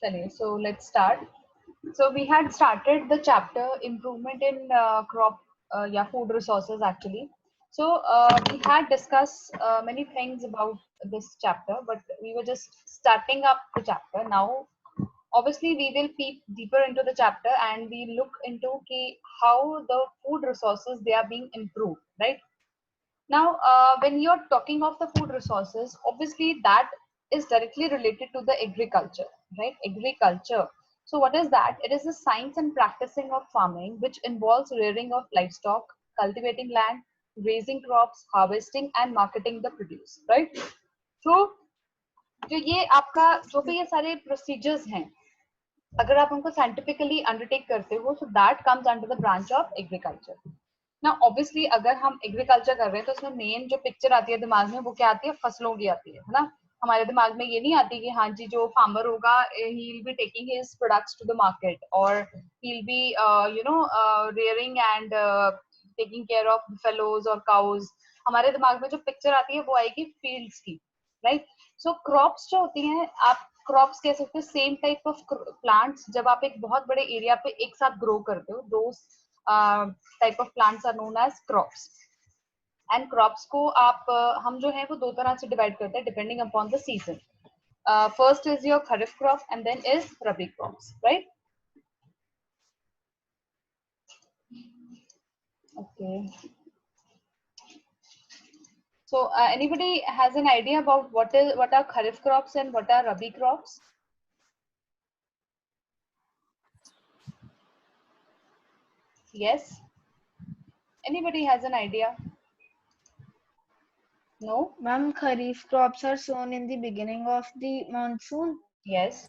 चलिए, so let's start. So we had started the chapter improvement in crop, food resources actually. So we had discussed many things about this chapter, but we were just starting up the chapter. Now obviously we will peep deeper into the chapter and we look into how the food resources they are being improved, right? Now, when you're talking of the food resources, obviously that is directly related to the agriculture, right? Agriculture. So, what is that? It is the science and practicing of farming, which involves rearing of livestock, cultivating land, raising crops, harvesting, and marketing the produce, right? So, जो ये आपका जो भी ये सारे procedures हैं, अगर आप उनको scientifically undertake करते हो, so that comes under the branch of agriculture. ना ऑब्वियसली अगर हम एग्रीकल्चर कर रहे हैं तो उसमें मेन जो पिक्चर आती है दिमाग में वो क्या आती है, फसलों की आती है ना. हमारे दिमाग में ये नहीं आती कि हाँ जी जो फार्मर होगा he will be taking his products to the market और he will be rearing and taking care of fellows और काउज. हमारे दिमाग में जो पिक्चर आती है वो आएगी फील्ड्स की, राइट? सो क्रॉप्स जो होती हैं, आप क्रॉप्स कह सकते हो सेम टाइप ऑफ प्लांट्स. जब आप एक बहुत बड़े एरिया पे एक साथ ग्रो करते हो, दोस type of plants are known as crops. And crops को आप हम जो है वो दो तरह से डिवाइड करते हैं depending upon the season. First is your kharif crop and then is rabi crops, right? Okay. So anybody has an idea about what are kharif crops and what are rabi crops? Yes. Anybody has an idea? No? Ma'am, kharif crops are sown in the beginning of the monsoon. Yes.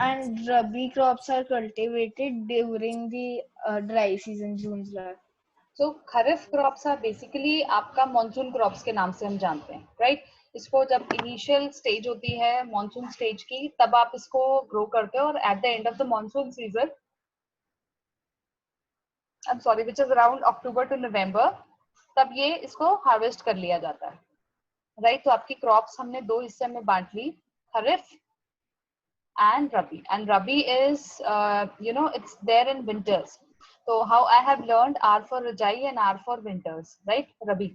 And rabi crops are cultivated during the dry season, June, July. So kharif crops are basically आपका monsoon crops के नाम से हम जानते हैं, right? इसको जब initial stage होती है मॉनसून स्टेज की, तब आप इसको ग्रो करते हो और at the end of the monsoon season, I am sorry, which is around October to November, तब ये इसको हार्वेस्ट कर लिया जाता है, राइट? तो आपकी क्रॉप्स हमने दो हिस्से में बांट ली, खरीफ and rabi is it's there in winters. So how I have learned, R for rajai and R for winters, right? rabi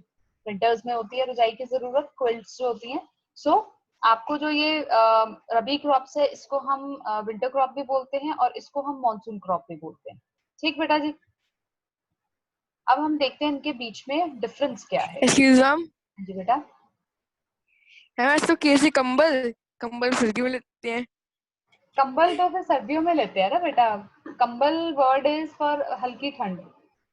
winters में होती है रजाई की जरूरत, quilts जो होती हैं. So आपको जो ये रबी क्रॉप्स है इसको हम विंटर क्रॉप भी बोलते हैं और इसको हम मॉनसून क्रॉप भी बोलते हैं. ठीक बेटा जी, अब हम देखते हैं इनके बीच में डिफरेंस क्या है. Excuse ma'am. जी बेटा. तो कैसे कंबल सर्दियों में लेते हैं? कंबल तो फिर सर्दियों में लेते हैं ना बेटा. कंबल वर्ड इज फॉर हल्की ठंड.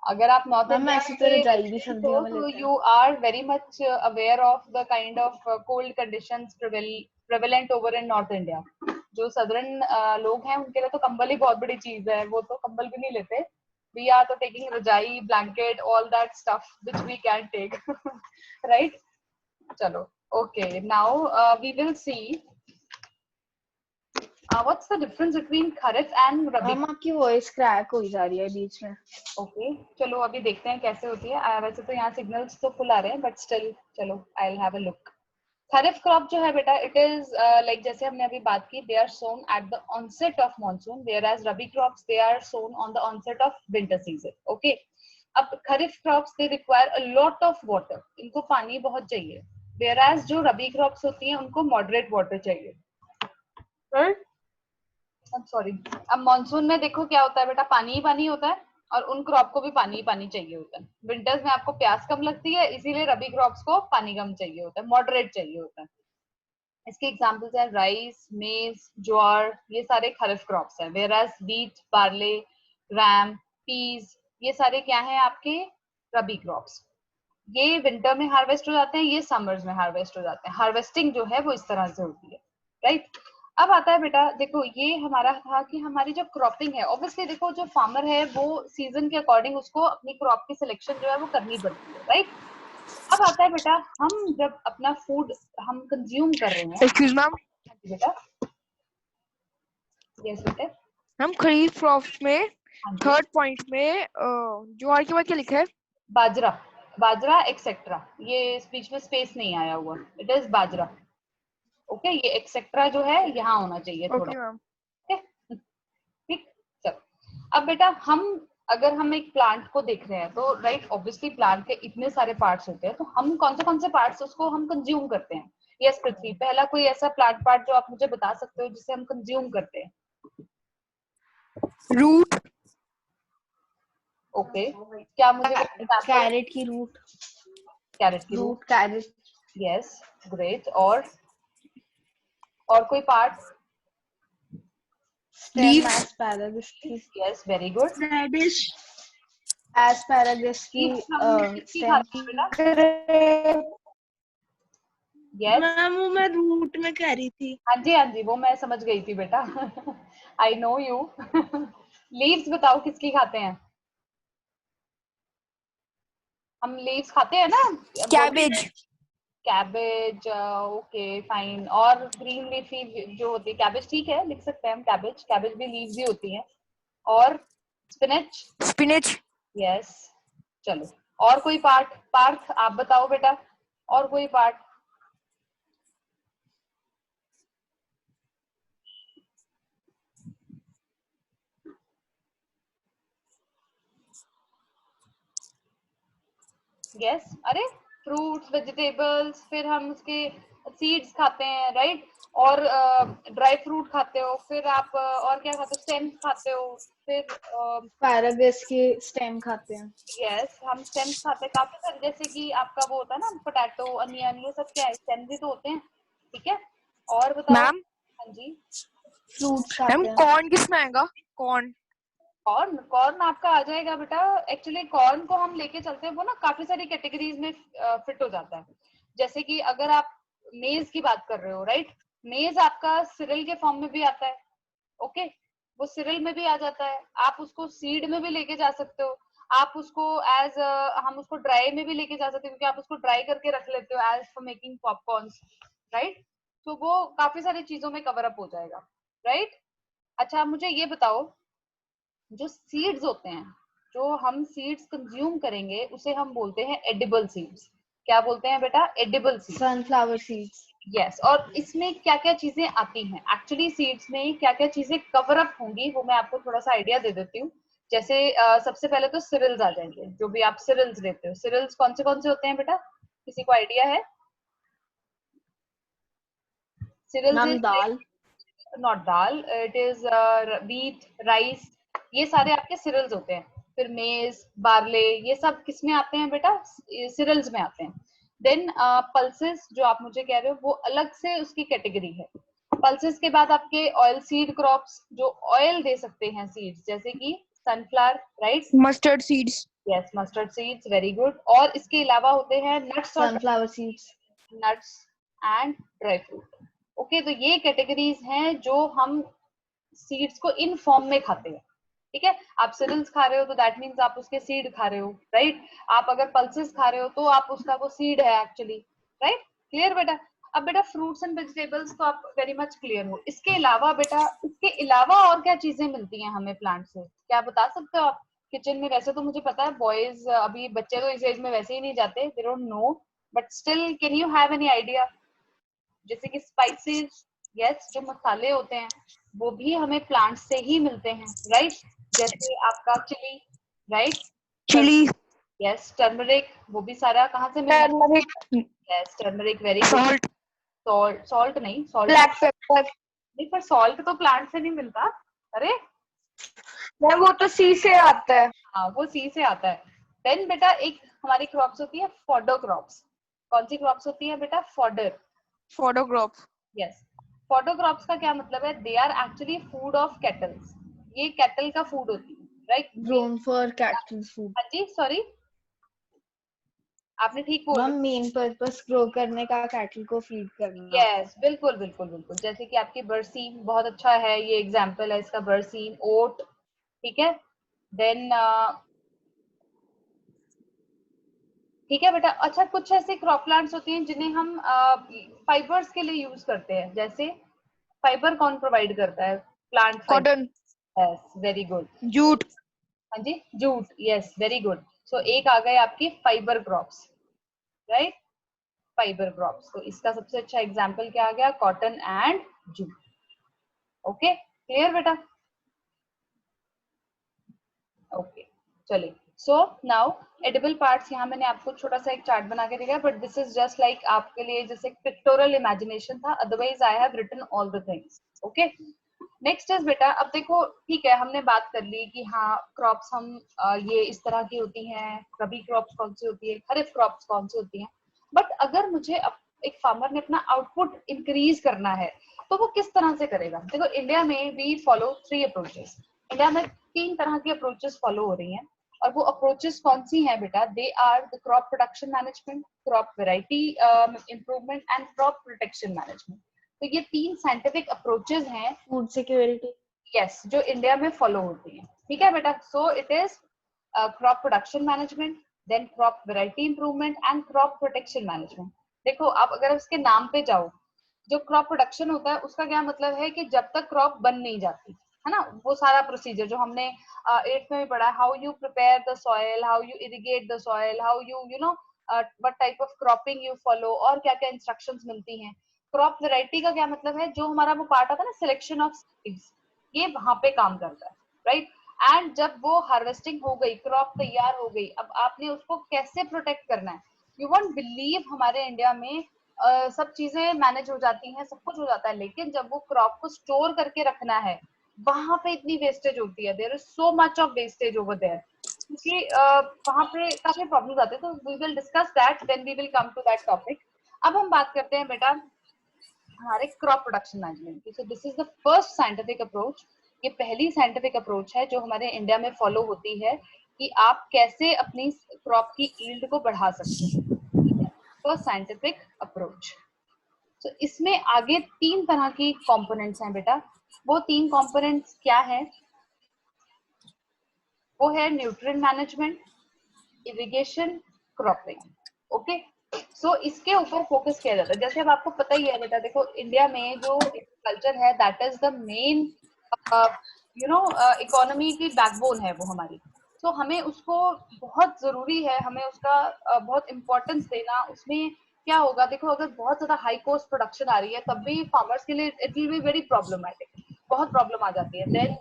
अगर आप नॉर्थ इंडिया में तो you are very much aware of the kind of cold conditions prevalent over in north India. जो सदर्न लोग हैं उनके लिए तो कंबल ही बहुत बड़ी चीज है, वो तो कंबल भी नहीं लेते. वी आर तो taking rajai, blanket, all that stuff which we can take, right? चलो, okay, now we will see what's the difference between kharif and rabi? Ma'am आपकी वॉइस क्रैक हो जा रही है बीच में. ओके, चलो अभी देखते हैं कैसे होती है. वैसे तो यहाँ सिग्नल्स तो फुल आ रहे हैं बट स्टिल चलो I will have a look. Kharif crop जो है बेटा, इट इज लाइक जैसे हमने अभी बात की, they are sown at the onset of monsoon, whereas rabi crops they are sown on the onset of winter season. Okay, अब kharif crops they require a lot of water, इनको पानी बहुत चाहिए, वेयर एज जो रबी क्रॉप्स होती हैं उनको moderate water चाहिए, राइट? सॉरी, अब मानसून में देखो क्या होता है बेटा, पानी ही पानी होता है और उन क्रॉप को भी पानी ही पानी चाहिए होता है. विंटर्स में आपको प्यास कम लगती है, इसीलिए रबी क्रॉप्स को पानी कम चाहिए होता है, मॉडरेट चाहिए होता है. इसके एग्जांपल्स हैं राइस, मेज, ज्वार, ये सारे खरीफ क्रॉप्स हैं. Where as wheat, barley, gram, peas, ये सारे क्या हैं आपके रबी क्रॉप्स. ये विंटर में हार्वेस्ट हो जाते हैं, ये समर्स में हार्वेस्ट हो जाते हैं. हार्वेस्टिंग जो है वो इस तरह से होती है, राइट? अब आता है बेटा, देखो ये हमारा था कि हमारी जो क्रॉपिंग है, ऑब्वियसली देखो जो फार्मर है वो सीजन के अकॉर्डिंग उसको अपनी क्रॉप की सिलेक्शन जो है वो करनी पड़ती है, राइट? अब आता है बेटा, हम जब अपना फूड हम कंज्यूम कर रहे हैं. Excuse ma'am. बेटा, यस बेटा. हम खरीफ क्रॉप में थर्ड पॉइंट में ज्वार के बाद क्या लिखा है? बाजरा, बाजरा एक्सेट्रा. ये बीच में स्पेस नहीं आया हुआ, इट इज बाजरा. ओके, ये एक्सेट्रा जो है यहाँ होना चाहिए थोड़ा। Okay ma'am. ठीक, चलो अब बेटा अगर हम एक प्लांट को देख रहे हैं तो राइट, ऑब्वियसली प्लांट के इतने सारे पार्ट्स होते हैं, तो हम कौन से पार्ट्स उसको हम कंज्यूम करते हैं? यस पृथ्वी, पहला कोई ऐसा प्लांट पार्ट जो आप मुझे बता सकते हो जिसे हम कंज्यूम करते हैं? रूट। ओके, क्या मुझे कैरेट की रूट। कैरेट की रूट कैरेट। Yes, great. और कोई पार्ट? स्टेम एस्पैरागस की। Yes, very good. Radish. Asparagus की किसकी स्टेम। खाते हैं बेटा? यस मैम वो मैं रूट में कह रही थी। हाँ जी, वो मैं समझ गई थी बेटा। I know you. लीव्स बताओ किसकी खाते हैं? हम लीव्स खाते हैं ना? कैबेज। Cabbage, okay fine. और ग्रीन लीफी जो होती है कैबेज, ठीक है, लिख सकते हैं हम कैबेज भी लीव्स ही होती हैं। और स्पिनच। स्पिनच। यस, चलो और कोई पार्ट आप बताओ बेटा, और कोई पार्ट? यस, अरे फ्रूट्स, वेजिटेबल्स, फिर हम उसके सीड्स खाते हैं, राइट? और ड्राई फ्रूट खाते हो, फिर आप और क्या खाते हो? स्टेम्स खाते हो, फिर एस्पैरागस की स्टेम खाते हैं। यस, हम स्टेम्स खाते हैं काफी सारे, जैसे कि आपका वो होता है ना पोटैटो, अनियन, ये सब क्या है? स्टेम्स ही तो होते हैं, ठीक है। और बताओ। मैम हाँ जी। फ्रूट्स मैम खाते हैं। कॉर्न किसमें आएगा? कॉर्न। कॉर्न आपका आ जाएगा बेटा। एक्चुअली कॉर्न को हम लेके चलते हैं, वो ना काफी सारी कैटेगरीज में फिट हो जाता है। जैसे कि अगर आप मेज की बात कर रहे हो, राइट, मेज आपका सिरल के फॉर्म में भी आता है, ओके, वो सिरल में भी आ जाता है। आप उसको सीड में भी लेके जा सकते हो, आप उसको एज हम उसको ड्राई में भी लेके जा सकते हो, क्योंकि आप उसको ड्राई करके रख लेते हो as for making popcorns, right? तो वो काफी सारी चीजों में कवर अप हो जाएगा, राइट? अच्छा, आप मुझे ये बताओ, जो सीड्स होते हैं, जो हम सीड्स कंज्यूम करेंगे, उसे हम बोलते हैं एडिबल सीड्स। क्या बोलते हैं बेटा? Edible seeds. Sunflower seeds. Yes, और इसमें क्या क्या चीजें आती हैं? एक्चुअली सीड्स में क्या क्या चीजें कवर अप होंगी वो मैं आपको थोड़ा सा आइडिया दे देती हूँ। जैसे सबसे पहले तो सिरिल्स आ जाएंगे, जो भी आप सिरिल्स लेते हो। सिरिल्स कौन से होते हैं बेटा? किसी को आइडिया है? Cereals ma'am is dal. Not dal, it is wheat, rice, ये सारे आपके सिरिल्स होते हैं। फिर मेज, बार्ले, ये सब किस में आते हैं बेटा? सिरिल्स में आते हैं। देन पल्सेस, जो आप मुझे कह रहे हो, वो अलग से उसकी कैटेगरी है। पल्सेस के बाद आपके ऑयल सीड क्रॉप्स, जो ऑयल दे सकते हैं सीड्स, जैसे कि sunflower, right? Mustard seeds. Yes, mustard seeds, very good. और इसके अलावा होते हैं नट्स और sunflower seeds. Nuts and dry fruit. Okay, तो ये कैटेगरीज हैं जो हम सीड्स को इन फॉर्म में खाते हैं, ठीक है। आप सिरिल्स खा रहे हो तो दैट मीन्स आप उसके सीड खा रहे हो, राइट? आप अगर पल्सेस खा रहे हो तो आप उसका वो सीड है एक्चुअली, राइट? क्लियर बेटा? अब बेटा फ्रूट्स एंड वेजिटेबल्स तो आप वेरी मच क्लियर हो। इसके अलावा बेटा, इसके अलावा और क्या चीजें मिलती हैं हमें प्लांट से? क्या बता सकते हो आप? किचन में वैसे तो मुझे पता है, बॉयज अभी बच्चे तो इस एज में वैसे ही नहीं जाते, they don't know, but still can you have any idea? जैसे कि स्पाइसेस, यस, जो मसाले होते हैं वो भी हमें प्लांट से ही मिलते हैं, राइट? जैसे आपका chilli, right? Chilli. Yes, turmeric, वो भी सारा कहाँ से मिलना है? Turmeric. Yes, turmeric, very good. Salt. Salt नहीं, सॉल्ट ब्लैक पेपर। नहीं, पर सॉल्ट तो प्लांट से नहीं मिलता। अरे मैम वो तो सी से आता है। हाँ, वो सी से आता है। देन बेटा एक हमारी क्रॉप्स होती है फॉडर क्रॉप्स। कौन सी क्रॉप्स होती है बेटा? Fodder. Photograph. Yes, fodder crops का क्या मतलब है? They are actually food of cattles. ये कैटल का फूड होती है, राइट? Grown for cattle food. हाँ जी, सॉरी, आपने ठीक बोल मैम रहे। मेन पर्पस ग्रो करने का कैटल को फीड करना। यस, बिल्कुल बिल्कुल बिल्कुल। जैसे कि आपकी बरसीन बहुत अच्छा है, ये एग्जांपल है इसका, बरसीन, ओट, ठीक है। देन ठीक है बेटा। अच्छा, कुछ ऐसे क्रॉप प्लांट्स होती हैं जिन्हें हम फाइबर्स के लिए यूज करते हैं। जैसे फाइबर कौन प्रोवाइड करता है? Plant fibre. Cotton. Yes, very good. Jute. हाँ जी, जूट, यस, वेरी गुड। सो एक आ गए आपकी fibre crops, right? Fibre crops. तो इसका सबसे अच्छा एग्जाम्पल क्या आ गया, cotton and jute. Okay, clear बेटा? ओके, चलिए। सो नाउ एडिबल पार्ट्स, यहाँ मैंने आपको छोटा सा एक चार्ट बना के दिया, but this is just like आपके लिए जैसे पिक्टोरियल इमेजिनेशन था, otherwise I have written all the things. Okay, next is बेटा, अब देखो ठीक है, हमने बात कर ली कि हाँ क्रॉप्स हम ये इस तरह की होती हैं, रबी क्रॉप्स कौन सी होती है, खरीफ क्रॉप्स कौन सी होती हैं। बट अगर मुझे एक फार्मर ने अपना आउटपुट इंक्रीज करना है तो वो किस तरह से करेगा? देखो इंडिया में वी फॉलो 3 अप्रोचेस। इंडिया में 3 तरह की अप्रोचेस फॉलो हो रही हैं, और वो अप्रोचेस कौन सी हैं बेटा? They are the crop production management, crop variety improvement and crop protection management. तो ये 3 साइंटिफिक अप्रोचेस हैं, फूड सिक्योरिटी, यस, जो इंडिया में फॉलो होती हैं। ठीक है बेटा? So it is crop production management, then crop variety improvement and crop protection management. देखो आप अगर उसके नाम पे जाओ, जो क्रॉप प्रोडक्शन होता है उसका क्या मतलब है कि जब तक क्रॉप बन नहीं जाती है ना, वो सारा प्रोसीजर जो हमने 8th में भी पढ़ा, how you prepare the soil, how you irrigate the soil, how you know what type of cropping you follow, और क्या क्या इंस्ट्रक्शंस मिलती हैं। क्रॉप वैरायटी का क्या मतलब है, जो हमारा वो पार्ट आता है ना सिलेक्शन ऑफ सीड्स, ये वहां पे काम करता है, राइट? एंड जब वो हार्वेस्टिंग हो गई, क्रॉप तैयार हो गई, अब आपने उसको कैसे प्रोटेक्ट करना है। यू वोंट बिलीव हमारे इंडिया में सब चीजें मैनेज हो जाती हैं, सब कुछ हो जाता है, लेकिन जब वो क्रॉप को स्टोर करके रखना है वहां पे इतनी वेस्टेज होती है, there is so much of wastage over there, क्योंकि वहां पे काफी प्रॉब्लम्स आते हैं। तो we will discuss that, then we will come to that topic. अब हम बात करते हैं बेटा हमारे क्रॉप प्रोडक्शन मैनेजमेंट की। So this is the first scientific approach, ये पहली साइंटिफिक अप्रोच है जो हमारे इंडिया में फॉलो होती है कि आप कैसे अपनी क्रॉप की यील्ड को बढ़ा सकते हैं। First scientific approach. तो इसमें आगे 3 तरह की कंपोनेंट्स हैं बेटा। वो 3 कंपोनेंट्स क्या है? वो है nutrient management, irrigation, cropping. Okay, so इसके ऊपर फोकस किया जाता है। जैसे अब आपको पता ही है बेटा, देखो इंडिया में जो एग्रीकल्चर है that is the main economy की बैकबोन है वो हमारी। तो हमें उसको बहुत जरूरी है, हमें उसका बहुत इम्पोर्टेंस देना। उसमें क्या होगा, देखो अगर बहुत ज्यादा हाई कॉस्ट प्रोडक्शन आ रही है तब भी फार्मर्स के लिए it will be very problematic, बहुत प्रॉब्लम आ जाती है। देन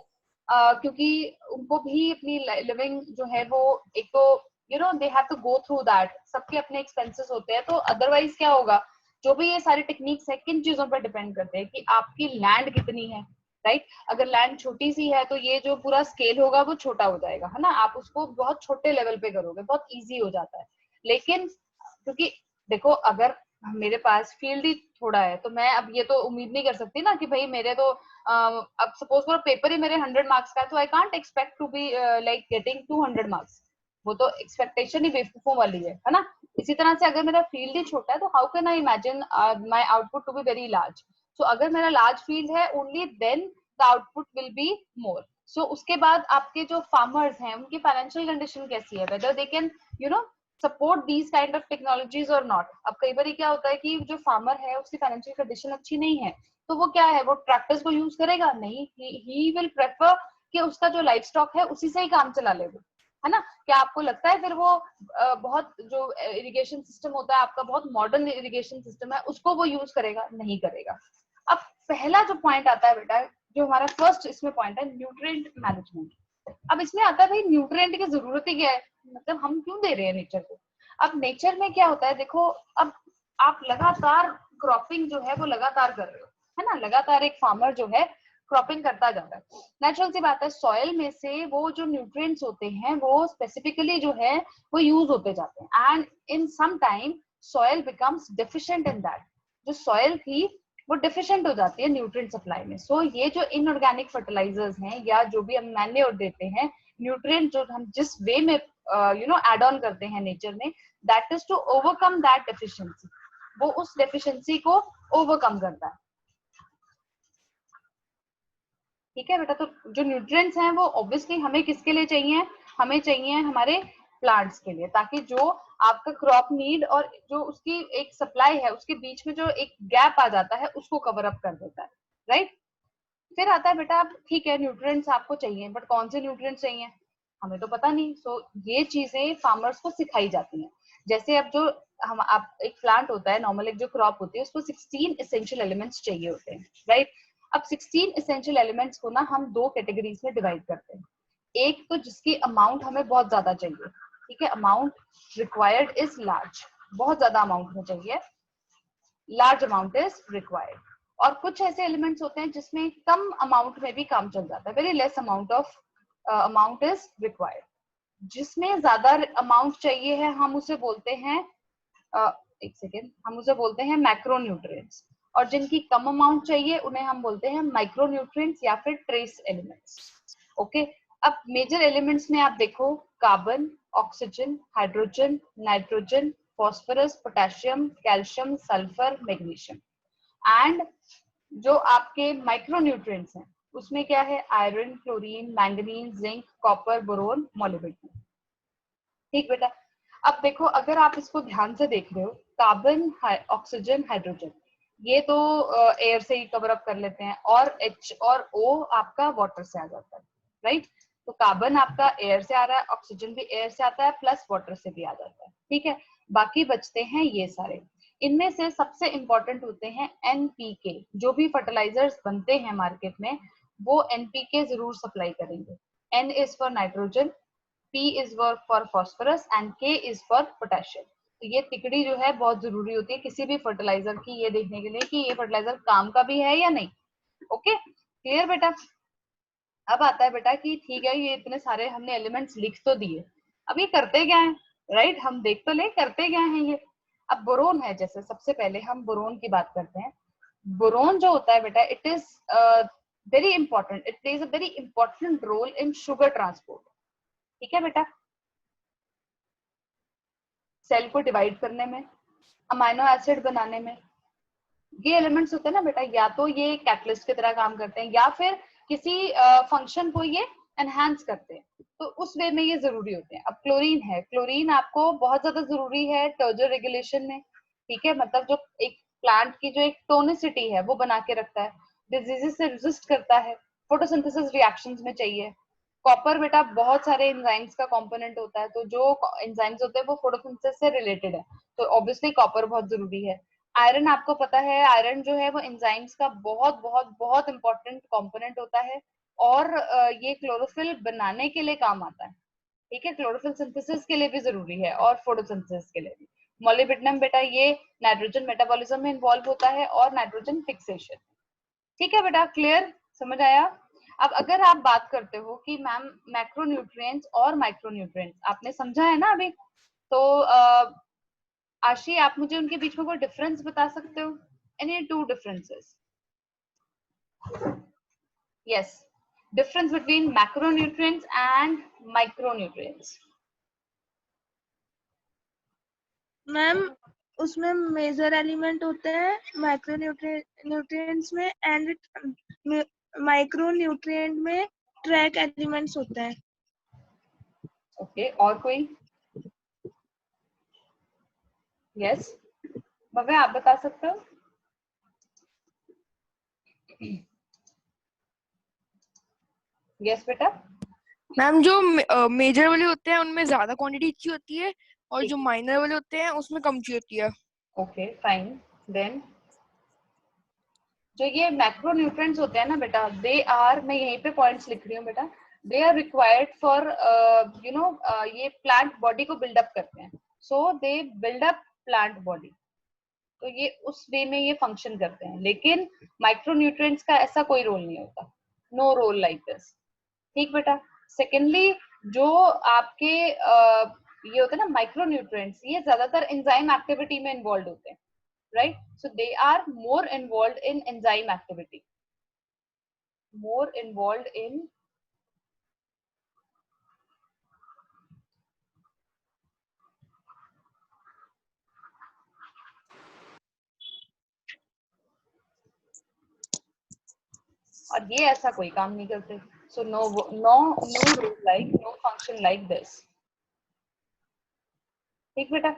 क्योंकि उनको भी अपनी लिविंग जो है वो एक तो they have to go through that, सबके अपने एक्सपेंसेस होते हैं। तो अदरवाइज क्या होगा, जो भी ये सारी टेक्निक्स है किन चीजों पर डिपेंड करते हैं कि आपकी लैंड कितनी है, राइट? अगर लैंड छोटी सी है तो ये जो पूरा स्केल होगा वो छोटा हो जाएगा, है ना, आप उसको बहुत छोटे लेवल पे करोगे, बहुत इजी हो जाता है। लेकिन क्योंकि देखो अगर मेरे पास फील्ड ही थोड़ा है तो मैं अब ये तो उम्मीद नहीं कर सकती ना कि भाई मेरे तो अब सपोज करो पेपर ही मेरे 100 मार्क्स का है, तो I can't expect to be like getting 200 marks. वो तो एक्सपेक्टेशन ही बेवकूफों वाली है ना। इसी तरह से अगर मेरा फील्ड ही छोटा है तो how can I imagine my output to be very large. So अगर मेरा लार्ज फील्ड है only then the output will be more. So उसके बाद आपके जो फार्मर्स हैं उनकी फाइनेंशियल कंडीशन कैसी है, whether they can support these kind of technologies और नॉट। अब कई बार क्या होता है कि जो फार्मर है उसकी फाइनेंशियल कंडीशन अच्छी नहीं है, तो वो क्या है, वो ट्रैक्टर्स को यूज करेगा नहीं, ही विल प्रेफर कि उसका जो लाइफ स्टॉक है उसी से ही काम चला ले वो, है ना। क्या आपको लगता है फिर वो बहुत जो इरिगेशन सिस्टम होता है आपका, बहुत मॉडर्न इरिगेशन सिस्टम है, उसको वो यूज करेगा? नहीं करेगा। अब पहला जो पॉइंट आता है बेटा, जो हमारा फर्स्ट इसमें पॉइंट है, न्यूट्रिएंट मैनेजमेंट। अब इसमें आता है भाई न्यूट्रिएंट की जरूरत ही क्या है, मतलब हम क्यों दे रहे हैं नेचर को। अब नेचर में क्या होता है, देखो अब आप लगातार क्रॉपिंग जो है वो लगातार कर रहे हो, है ना, लगातार एक फार्मर जो है क्रॉपिंग करता जाता है। नेचुरल सी बात है, सॉइल में से वो जो न्यूट्रिएंट्स होते हैं वो स्पेसिफिकली जो है वो यूज होते जाते हैं, and in some time soil becomes deficient in that. जो सॉइल थी वो डिफिशिएंट हो जाती है न्यूट्रिएंट सप्लाई में। सो ये जो इनऑर्गेनिक फर्टिलाइजर्स हैं या जो भी हम मैन्योर देते हैं, न्यूट्रिएंट जो हम जिस वे में एड ऑन करते हैं नेचर में, that is to overcome that deficiency. वो उस डेफिशिएंसी को ओवरकम करता है। ठीक है बेटा, तो जो न्यूट्रिएंट्स हैं वो ऑब्वियसली हमें किसके लिए चाहिए, हमें चाहिए हमारे प्लांट्स के लिए, ताकि जो आपका क्रॉप नीड और जो उसकी एक सप्लाई है उसके बीच में जो एक गैप आ जाता है उसको कवर अप कर देता है, राइट। फिर आता है बेटा, अब ठीक है न्यूट्रिएंट्स आपको चाहिए, बट कौन से न्यूट्रिएंट्स चाहिए हमें तो पता नहीं। सो ये चीजें फार्मर्स को सिखाई जाती हैं। जैसे अब जो हम आप एक प्लांट होता है नॉर्मल, एक जो क्रॉप होती है उसको 16 एसेंशियल एलिमेंट्स चाहिए होते हैं, राइट। अब 16 एसेंशियल एलिमेंट्स को ना हम दो कैटेगरीज में डिवाइड करते हैं। एक तो जिसकी अमाउंट हमें बहुत ज्यादा चाहिए, ठीक है, अमाउंट रिक्वायर्ड इज लार्ज, बहुत ज्यादा अमाउंट में चाहिए, लार्ज अमाउंट इज रिक्वायर्ड। और कुछ ऐसे एलिमेंट्स होते हैं जिसमें कम अमाउंट में भी काम चल जाता है, very less amount is required. जिसमें ज्यादा अमाउंट चाहिए है हम उसे बोलते हैं एक सेकेंड, हम उसे बोलते हैं मैक्रोन्यूट्रिएंट्स, और जिनकी कम अमाउंट चाहिए उन्हें हम बोलते हैं माइक्रोन्यूट्रिएंट्स या फिर ट्रेस एलिमेंट्स। ओके, अब मेजर एलिमेंट्स में आप देखो carbon, oxygen, hydrogen, nitrogen, phosphorus, potassium, calcium, sulphur, magnesium. And जो आपके माइक्रोन्यूट्रिएंट्स हैं उसमें क्या है, iron, chlorine, manganese, zinc, copper, boron, molybdenum. ठीक बेटा, अब देखो अगर आप इसको ध्यान से देख रहे हो, कार्बन, ऑक्सीजन, हाइड्रोजन, ये तो एयर से ही कवर अप कर लेते हैं, और H और O आपका वाटर से आ जाता है, राइट। तो कार्बन आपका एयर से आ रहा है, ऑक्सीजन भी एयर से आता है, प्लस वाटर से भी आ जाता है, ठीक है। बाकी बचते हैं ये सारे। इनमें से सबसे इंपॉर्टेंट होते हैं NPK। जो भी फर्टिलाइजर्स बनते हैं मार्केट में वो NPK जरूर सप्लाई करेंगे। N is for nitrogen, P is for phosphorus and K is for potassium। तो ये तिकड़ी जो है बहुत जरूरी होती है किसी भी फर्टिलाइजर की, ये देखने के लिए कि ये फर्टिलाइजर काम का भी है या नहीं। ओके, क्लियर बेटा। अब आता है बेटा कि ठीक है, ये इतने सारे हमने एलिमेंट्स लिख तो दिए, अब ये करते क्या है, राइट, हम देख तो ले करते क्या है ये। अब बोरोन है, जैसे सबसे पहले हम बोरोन की बात करते हैं। बोरोन जो होता है बेटा, it is very important, it plays a very important role in sugar transport. ठीक है बेटा, सेल को डिवाइड करने में, अमाइनो एसिड बनाने में, ये एलिमेंट्स होते हैं ना बेटा, या तो ये कैटलिस्ट की तरह काम करते हैं या फिर किसी फंक्शन को ये एनहांस करते हैं, तो उस वे में ये जरूरी होते हैं। अब क्लोरीन है, क्लोरीन आपको बहुत ज्यादा जरूरी है टर्जर रेगुलेशन में, ठीक है, मतलब जो एक प्लांट की जो एक टोनिसिटी है वो बना के रखता है, डिजीजेस से रेजिस्ट करता है, फोटोसिंथेसिस रिएक्शंस में चाहिए। कॉपर बेटा बहुत सारे एंजाइम्स का कंपोनेंट होता है, तो जो एंजाइम्स होते हैं वो फोटोसिंथेसिस से रिलेटेड है, तो ऑब्वियसली कॉपर बहुत जरूरी है। आयरन आपको पता है, आयरन जो है वो एंजाइम्स का बहुत बहुत बहुत इंपॉर्टेंट कंपोनेंट होता है, और ये क्लोरोफिल बनाने के लिए काम आता है, ठीक है, क्लोरोफिल सिंथेसिस के लिए भी जरूरी है और फोटोसिंथेसिस के लिए भी। मोलिब्डेनम बेटा ये नाइट्रोजन मेटाबॉलिज्म में इन्वॉल्व होता है और नाइट्रोजन फिक्सेशन। ठीक है बेटा, क्लियर, समझ आया। अब अगर आप बात करते हो कि मैम मैक्रोन्यूट्रिएंट्स और माइक्रोन्यूट्रिएंट्स, आपने समझा है ना अभी, तो आशी आप मुझे उनके बीच में कोई डिफरेंस बता सकते हो, any two differences? Yes, difference between macronutrients and micronutrients. Ma'am उसमें मेजर एलिमेंट होते हैं माइक्रोन्यूट्रिएंट्स में, एंड माइक्रोन्यूट्रिएंट में ट्रैक एलिमेंट्स होते हैं। ओके, और कोई? यस भव्य, आप बता सकते हो? यस बेटा। मैम जो मेजर वाले होते हैं उनमें ज्यादा क्वांटिटी अच्छी होती है, और जो माइनर वाले होते हैं उसमें कम अच्छी होती है। ओके फाइन, देन जो ये मैक्रोन्यूट्रिएंट्स होते हैं ना बेटा, दे आर, मैं यहीं पे पॉइंट्स लिख रही हूँ बेटा, दे आर रिक्वायर्ड फॉर ये प्लांट बॉडी को बिल्डअप करते हैं, so they build up plant body, तो ये उस वे में ये फंक्शन करते हैं। लेकिन माइक्रोन्यूट्रिएंट्स का ऐसा कोई रोल नहीं होता, नो रोल लाइक दिस। ठीक बेटा। सेकेंडली जो आपके ये होते हैं ना माइक्रोन्यूट्रिएंट्स, ये ज्यादातर एंजाइम एक्टिविटी में इन्वॉल्व होते हैं, right? So they are more involved in enzyme activity, more involved in और ये ऐसा कोई काम नहीं करते, so no role like, no function like this। ठीक बेटा,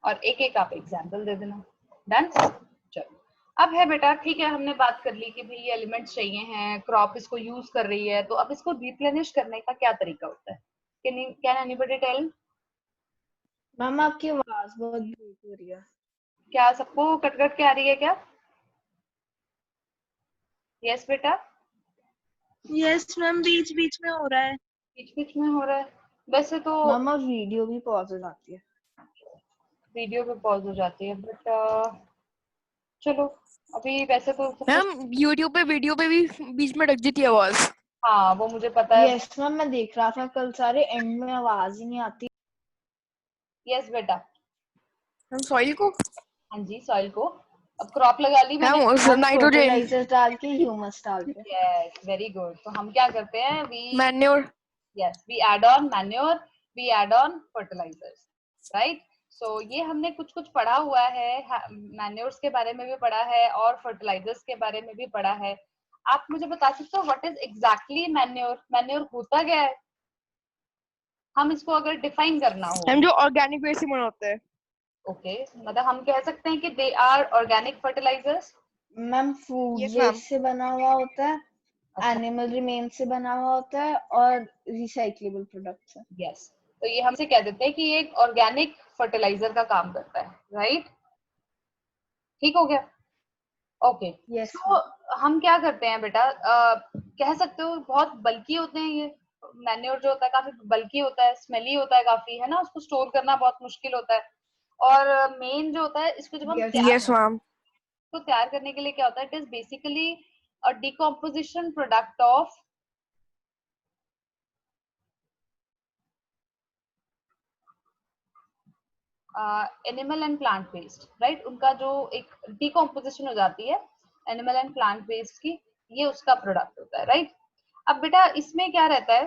और एक एक आप एग्जाम्पल दे देना। डन, चलो। अब है बेटा, ठीक है, हमने बात कर ली कि भाई ये एलिमेंट्स चाहिए हैं, क्रॉप इसको यूज कर रही है, तो अब इसको रिप्लेनिश करने का क्या तरीका होता है। Can anybody tell? मैम आपकी आवाज बहुत ब्रेक हो रही है। क्या सबको कट कट के आ रही है क्या? यस बेटा, यस मैम, बीच बीच में हो रहा है। बीच बीच में हो रहा है। वैसे तो मैम और वीडियो भी पॉज हो जाती है। वीडियो पे पॉज हो जाती है, बट चलो अभी वैसे तो सब कुछ। मैम यूट्यूब पे वीडियो पे भी बीच में अटक जाती है आवाज। हाँ वो मुझे पता है। यस मैम, मैं देख रहा था कल सारे एंड में आवाज ही नहीं आती। यस बेटा, हम सॉइल को हाँ जी, सॉइल को अब क्रॉप लगा ली मैंने। मैम नाइट्रोजन फर्टिलाइजर डाल के ह्यूमस डाल के। Yes, very good. तो हम क्या करते हैं, manure we add on manure, we add on fertilizers, right? So ये हमने कुछ कुछ पढ़ा हुआ है, मैन्योर्स के बारे में भी पढ़ा है और फर्टिलाइजर्स के बारे में भी पढ़ा है। आप मुझे बता सकते हो what is exactly manure? Manure होता क्या है, हम इसको अगर डिफाइन करना हो? हम जो ऑर्गेनिक वेस्ट से बना होता है। ओके, मतलब हम कह सकते हैं कि they are organic fertilizers. Ma'am food Yes, ma'am. Waste से बना हुआ होता है, एनिमल रिमेन से बना हुआ होता है और रिसाइक्लेबल प्रोडक्ट से। यस, तो ये हमसे कह देते हैं कि ये एक ऑर्गेनिक फर्टिलाइजर का काम करता है, राइट? ठीक हो गया? ओके, यस तो हम क्या करते हैं बेटा, कह सकते हो बहुत बल्की होते हैं ये मैन्योर जो होता है, काफी बल्की होता है, स्मेली होता है काफी, है ना? उसको स्टोर करना बहुत मुश्किल होता है। और मेन जो होता है, इसको जब हम यस मैम। तो तैयार करने के लिए क्या होता है, it is basically a decomposition product of animal and plant waste, right? उनका जो एक डिकम्पोजिशन हो जाती है एनिमल एंड प्लांट वेस्ट की, ये उसका प्रोडक्ट होता है, राइट? अब बेटा इसमें क्या रहता है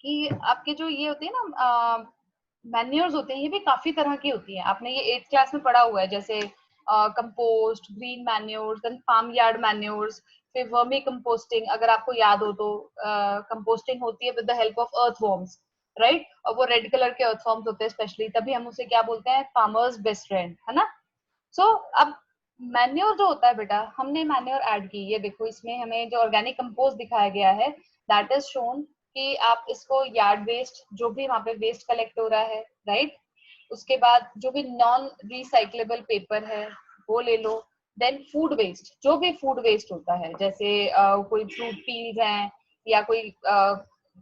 कि आपके जो ये होते हैं ना मैन्योर्स होते हैं, ये भी काफी तरह की होती हैं। आपने ये 8th क्लास में पढ़ा हुआ है, जैसे compost, green manures, then farm yard manures, फिर वर्मी कंपोस्टिंग, अगर आपको याद हो तो कंपोस्टिंग होती है with the help of earthworms, right? और वो रेड कलर के अर्थवॉर्म्स होते हैं स्पेशली, तभी हम उसे क्या बोलते हैं, फार्मर्स बेस्ट फ्रेंड, है ना? सो अब मैन्योर जो होता है बेटा, हमने मैन्योर ऐड की, ये देखो इसमें हमें जो ऑर्गेनिक कंपोस्ट दिखाया गया है, दैट इज शोन कि आप इसको यार्ड वेस्ट, जो भी वहां पे वेस्ट कलेक्ट हो रहा है, राइट? उसके बाद जो भी नॉन रिसाइक्लेबल पेपर है वो ले लो। देन फूड वेस्ट, जो भी फूड वेस्ट होता है, जैसे कोई फ्रूट पील्स हैं या कोई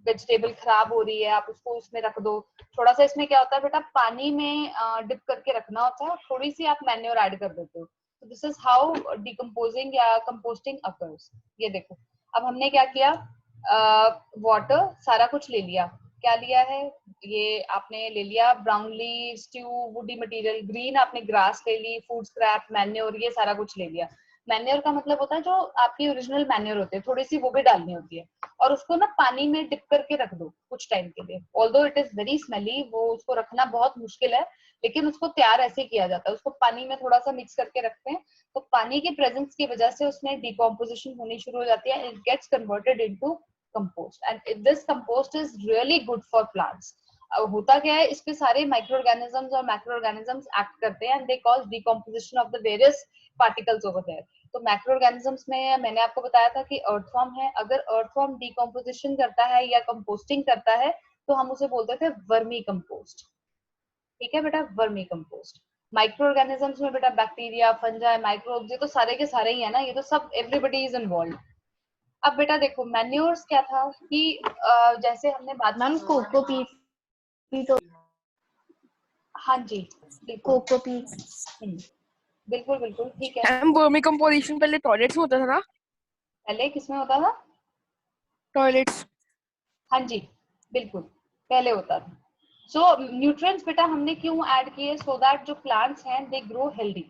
वेजिटेबल खराब हो रही है, आप उसको उसमें रख दो। थोड़ा सा इसमें क्या होता है बेटा, पानी में डिप करके रखना होता है, थोड़ी सी आप मैन्योर ऐड कर देते हो। तो दिस इज हाउ डिकम्पोजिंग या कंपोस्टिंग अकर्स। ये देखो, अब हमने क्या किया, वाटर सारा कुछ ले लिया। क्या लिया है, ये आपने ले लिया Brownlee stew woody material, green आपने ग्रास ले ली, फूड स्क्रैप, मैन्योर, ये सारा कुछ ले लिया। मैन्योर का मतलब होता है जो आपकी ओरिजिनल मैन्योर होती है, थोड़ी सी वो भी डालनी होती है, और उसको ना पानी में डिप करके रख दो कुछ टाइम के लिए। Although it is very smelly, वो उसको रखना बहुत मुश्किल है, लेकिन उसको तैयार ऐसे किया जाता है, उसको पानी में थोड़ा सा मिक्स करके रखते हैं, तो पानी के प्रेजेंस की वजह से उसमें डिकम्पोजिशन होनी शुरू हो जाती है, it gets converted into compost, and this compost is really good for plants. होता क्या है, इस पे सारे माइक्रो ऑर्गेनिजम्स और मैक्रो ऑर्गेनिजम्स एक्ट करते हैं, and they cause decomposition of the various particles over there. तो मैक्रो ऑर्गेनिजम्स में मैंने आपको बताया था कि अर्थवॉर्म है, अगर अर्थवॉर्म डिकम्पोजिशन करता है या कंपोस्टिंग करता है तो हम उसे बोलते थे वर्मी कंपोस्ट। ठीक है बेटा, वर्मी कंपोस्ट। माइक्रो ऑर्गेनिजम्स में बेटा बैक्टीरिया, फंजाई, माइक्रोब्स, ये तो सारे के सारे ही है ना, ये तो सब एवरीबॉडी इज इन्वॉल्व। अब बेटा देखो मैन्योर्स क्या था कि जैसे हमने बात मैम की, कोकोपीट भी तो, हाँ जी बिल्कुल, कोकोपीट। बिल्कुल बिल्कुल ठीक है। मैम वर्मी कंपोजिशन पहले टॉयलेट्स में होता था ना? पहले किसमें होता था? टॉयलेट्स। हाँ जी बिल्कुल, पहले होता था। सो न्यूट्रिएंट्स बेटा हमने क्यों ऐड किए, सो दैट जो प्लांट्स हैं they grow healthy,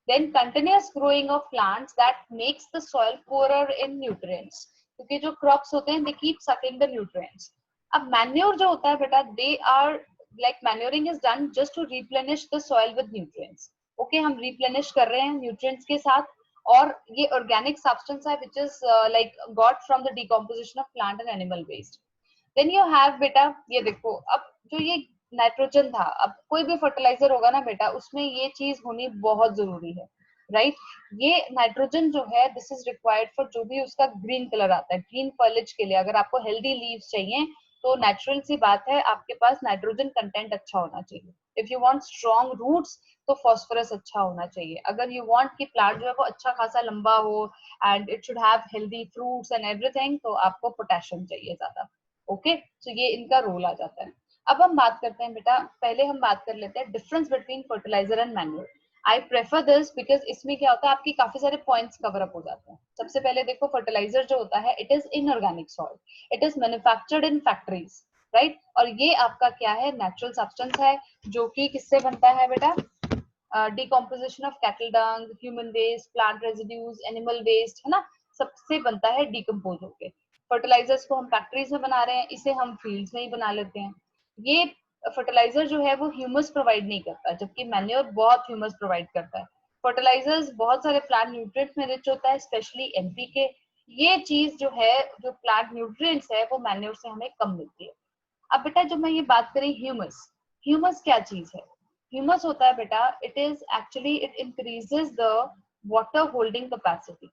then continuous growing of plants that makes the soil poorer in nutrients, क्योंकि जो क्रॉप्स होते हैं they keep sucking the nutrients. अब मैन्योर जो होता है बेटा, they are like manuring is done just to replenish the soil with nutrients. Okay, हम रिप्लेनिश कर रहे हैं न्यूट्रिएंट्स के साथ, और ये ऑर्गेनिक सब्सटेंस है which is like got from the decomposition of plant and animal waste. Then you have बेटा, ये देखो, अब जो ये नाइट्रोजन था, अब कोई भी फर्टिलाइजर होगा ना बेटा, उसमें ये चीज होनी बहुत जरूरी है, राइट? ये नाइट्रोजन जो है दिस इज रिक्वायर्ड फॉर जो भी उसका ग्रीन कलर आता है, ग्रीन फॉलिज के लिए। अगर आपको हेल्दी लीव्स चाहिए तो नेचुरल सी बात है आपके पास नाइट्रोजन कंटेंट अच्छा होना चाहिए. If you want strong roots तो फॉस्फोरस अच्छा होना चाहिए. अगर यू वांट कि प्लांट जो है वो अच्छा खासा लंबा हो and it should have healthy fruits and everything, तो आपको पोटेशियम चाहिए ज्यादा. ओके, तो ये इनका रोल आ जाता है. अब हम बात करते हैं बेटा, पहले हम बात कर लेते हैं difference between fertilizer and manure. I prefer this because इसमें क्या होता है, आपकी काफी सारे पॉइंट्स कवर अप हो जाते हैं. सबसे पहले देखो, फर्टिलाइजर जो होता है it is inorganic soil, it is manufactured in factories, right. और ये आपका क्या है, नेचुरल सब्सटेंस है जो कि किससे बनता है बेटा, decomposition of cattle dung, human waste, plant residues, animal waste, है ना, सबसे बनता है डिकम्पोज होके. फर्टिलाइजर्स को हम फैक्ट्रीज में बना रहे हैं, इसे हम फील्ड्स में ही बना लेते हैं. ये फर्टिलाइजर जो है वो ह्यूमस प्रोवाइड नहीं करता, जबकि मैन्योर बहुत ह्यूमस प्रोवाइड करता है. फर्टिलाइजर्स बहुत सारे प्लांट न्यूट्रिएंट्स में रिच होता है, स्पेशली एनपीके. ये चीज जो है, जो प्लांट न्यूट्रिएंट्स है, वो मैन्योर से हमें कम मिलती है. अब बेटा जब मैं ये बात करें ह्यूमस, ह्यूमस क्या चीज है. ह्यूमस होता है बेटा, it is actually, it increases the water holding capacity.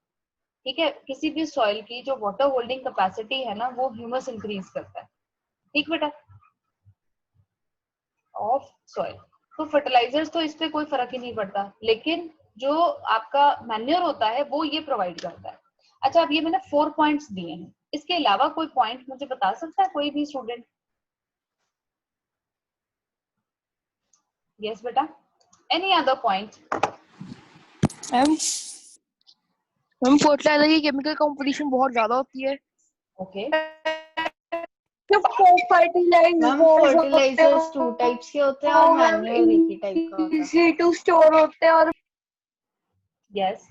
ठीक है, किसी भी सॉइल की जो वाटर होल्डिंग कैपेसिटी है ना, वो ह्यूमस इंक्रीज करता है. ठीक बेटा, ऑफ सॉइल. तो फर्टिलाइजर्स तो इस पे कोई फर्क ही नहीं पड़ता, लेकिन जो आपका मैन्योर होता है वो ये प्रोवाइड करता है. अच्छा, अब ये मैंने 4 पॉइंट्स दिए हैं, इसके अलावा कोई पॉइंट मुझे बता सकता है कोई भी स्टूडेंट? यस बेटा, any other point? Ma'am fertilizer की केमिकल कंपोजिशन बहुत ज्यादा होती है. ओके, मैम फर्टिलाइजर्स 2 टाइप्स के होते हैं और मैन्योर एक ही टाइप का होता है. इजी टू स्टोर होते हैं और यस,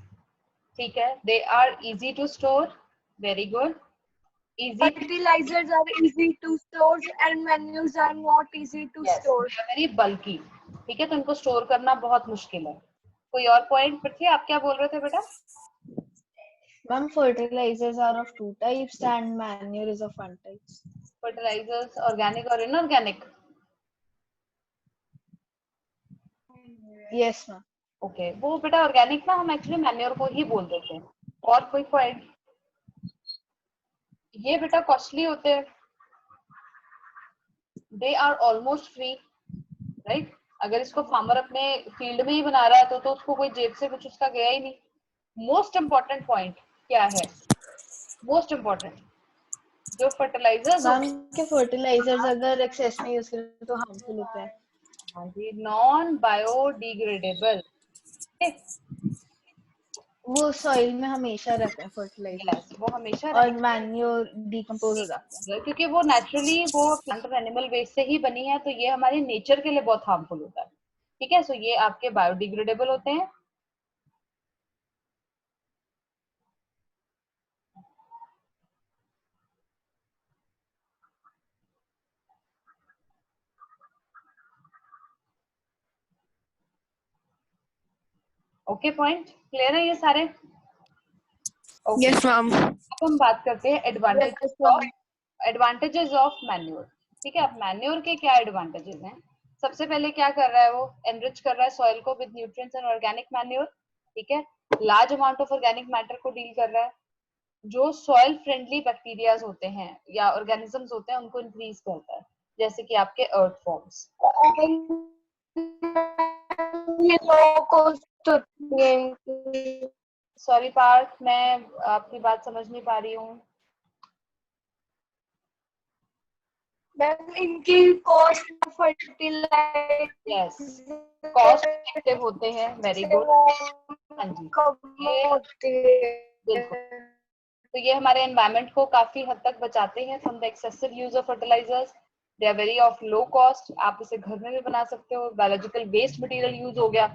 ठीक है, they are easy to store. Very good. Easy, fertilizers are easy to store and manures are not easy to store. Very बल्की. ठीक है, तो इनको स्टोर करना बहुत मुश्किल है. कोई और पॉइंट पृथ्वी, आप क्या बोल रहे थे बेटा? Ma'am fertilizers are of 2 types and manure is of 1 type. Fertilizers organic और इनऑर्गेनिक. Yes ma'am. ओके, वो बेटा ऑर्गेनिक ना हम एक्चुअली मैन्योर को ही बोल देते हैं. और कोई पॉइंट? ये बेटा कॉस्टली होते हैं, they are almost free, right. अगर इसको फार्मर अपने फील्ड में ही बना रहा है तो उसको कोई जेब से कुछ उसका गया ही नहीं. मोस्ट इम्पोर्टेंट पॉइंट क्या है, मोस्ट इम्पोर्टेंट, जो फर्टिलाइजर्स मैम के फर्टिलाइजर्स अगर एक्सेस में यूज करें तो हार्मफुल होते हैं. Non biodegradable. वो सॉइल में हमेशा रहते हैं फर्टिलाइजर, वो हमेशा और मैन्योर डिकम्पोज हो जाते हैं क्योंकि वो नेचुरली वो प्लांट और एनिमल वेस्ट से ही बनी है, तो ये हमारे नेचर के लिए बहुत हार्मफुल होता है. ठीक है, सो ये आपके बायोडिग्रेडेबल होते हैं. ओके, पॉइंट क्लियर है ये सारे? Yes ma'am. अब हम बात करते हैं एडवांटेजेस ऑफ मैन्योर. ठीक है, अब मैन्योर के क्या एडवांटेजेस हैं? सबसे पहले क्या कर रहा है, वो एनरिच कर रहा है सॉइल को with nutrients and organic manure. ठीक है, large amount of organic matter को डील कर रहा है. जो सॉइल फ्रेंडली बैक्टीरियाज होते हैं या ऑर्गेनिजम्स होते हैं उनको इंक्रीज करता है, जैसे कि आपके अर्थ फॉर्म्स. सॉरी पार्थ, मैं आपकी बात समझ नहीं पा रही हूँ. मैम इनकी cost fertilizer yes, cost effective होते हैं. Very good. हाँ जी, बिल्कुल. तो ये हमारे एनवायरनमेंट को काफी हद तक बचाते हैं from the excessive use of fertilizers. They are very of low cost. आप इसे घर में भी बना सकते हो. बायोलॉजिकल वेस्ट मटेरियल यूज हो गया,